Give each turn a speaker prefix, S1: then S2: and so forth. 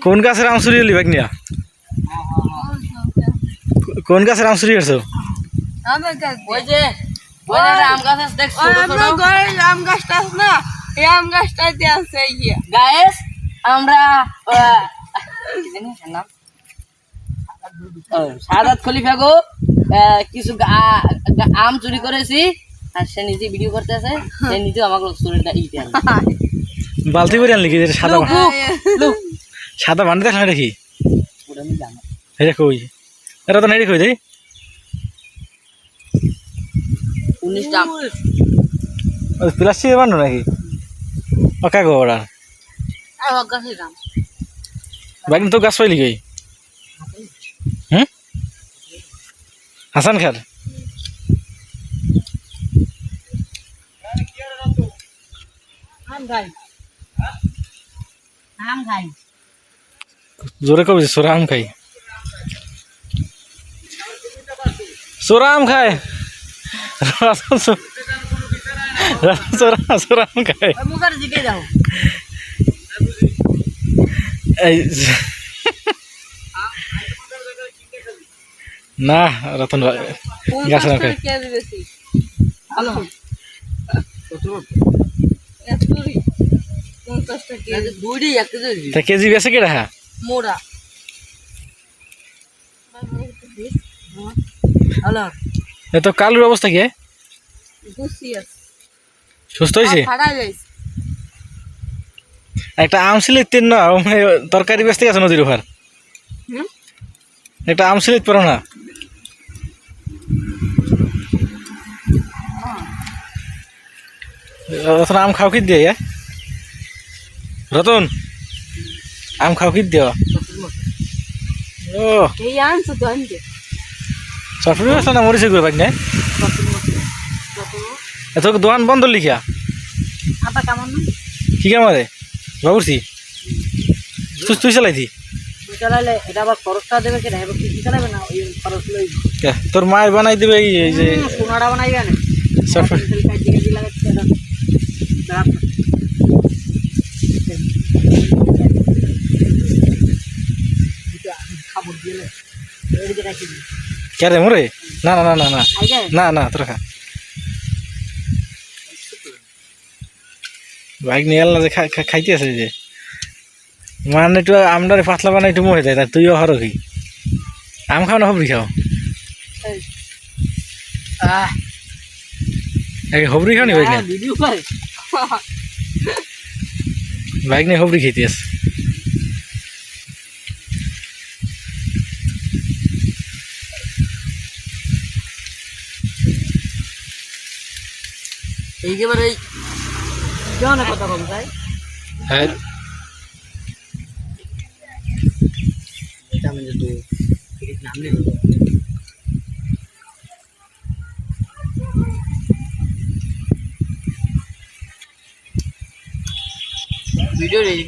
S1: কোন গাছের আম চুরি হলি বাগনিয়া কোন গাছের আম চুরি করছো
S2: ওই যে ওই একটা আম গাছ আছে দেখ ছোট ছোট
S3: ঘরের আম গাছটা আছে না এই আম গাছটাতে আছে ইয়ে
S2: গাইস আমরা কি জানি এর নাম সাদাত খলিফা গো কিছু আম চুরি করেছি আর সে নিজে ভিডিও করতেছে সে নিজে আমাকে চুরিটা ইতে আনবে
S1: বালতি করে আনলি কি সাদা সাদা বান্ডি দেখ না দেখি
S2: ওটা আমি জানো
S1: এটা কই এটা তো নাই কই দেই
S2: 19টা
S1: প্লাস্টিকের বান্ডো নাকি ওকা গো ওরা
S2: আর গাছের আম
S1: বাগনি তো গাছ পাইলি কই হুম হাসান খার
S2: আম খাই
S1: জোরে কবি সোরা আম খাই সোরা আম খায় সোরা আম খায়
S2: মুখার দিকে যাও
S1: এই না রতন গাছের আম খায়
S3: কেজি বেশি
S2: হ্যালো
S3: এতরি 50 টাকা কেজি
S2: দুইটি এক কেজি
S1: তা কেজি বেছে কে রাখা
S3: মোড়া
S2: হ্যালো
S1: এ তো কালুর অবস্থা কি
S3: গুছি আছে
S1: সুস্থ হয়েছে
S3: ফাড়া যাইছে
S1: একটা আম সিলিত তিন না তরকারি বেচতে গেছে নদীর ওপার
S3: হুম
S1: একটা আম সিলিত পারো না রতন আম খাও কি দিয়ে রতন আম খাও কি দেওয়া ও
S3: এই আনছো তো আনতে
S1: চটপটি বেচলো না মরিছে করে পাই না এত দোকান বন্ধ লিখিয়া
S3: আবার কেমন না
S1: কি কামারে বাবুরছি তুই চালাইছি
S2: চালাইলে এটা আবার খরচটা দেবে কি না এবার কি চালাবে না ওই খরচ লই
S1: তোর মায়ের বানাই দেবে এই যে
S2: সোনাটা বানাইবে না
S1: চটপটি
S2: খাবার দিয়ে এদিকে রাখি
S1: কে রে মোরে না না না না না না না তোর খা বাইক নিয়ে এল না যে খাইতে আছে যে মানে একটু আমদারে পাতলা বানাই একটু মরে যায় তা তুইও হর কি আম খাও না হবরি খাও হবরি খাও নি বাইক নিয়ে
S2: ভিডিও করে
S1: বাইক নিয়ে হবরি খেতে আছে
S2: এইবারে কেমন কথা বল ভাই
S1: হ্যাঁ
S2: এটা আমি তো নাম নেই ভিডিও রেডি